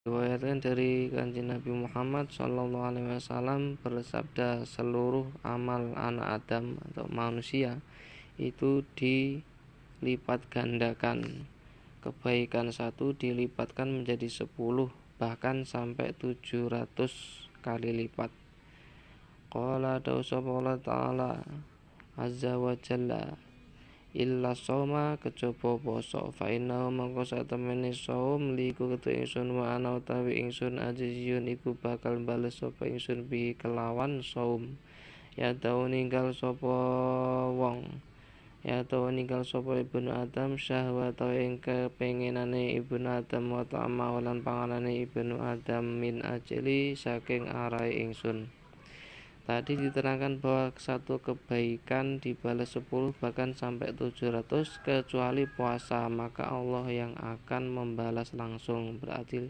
Diriwayatkan dari Kanjeng Nabi Muhammad Shallallahu Alaihi Wasallam bersabda, seluruh amal anak Adam atau manusia itu dilipat gandakan. Kebaikan satu dilipatkan menjadi 10, bahkan sampai 700 kali lipat. Qala Allah Ta'ala Azza wa Jalla, illa soma kejaba poso, fa innahu mangko satemene saum liku ketu ingsun wa ana utawi ingsun ajizun iku bakal bales sapa ingsun bi kelawan saum. Ya tau ninggal sapa wong, ya tau ninggal sapa ibnu Adam syahwata ing kepengenane ibnu Adam wa ta'ama lan panganane ibnu Adam min ajli saking arai ingsun. Tadi diterangkan bahwa satu kebaikan dibalas 10 bahkan sampai 700 kecuali puasa, maka Allah yang akan membalas langsung. Berarti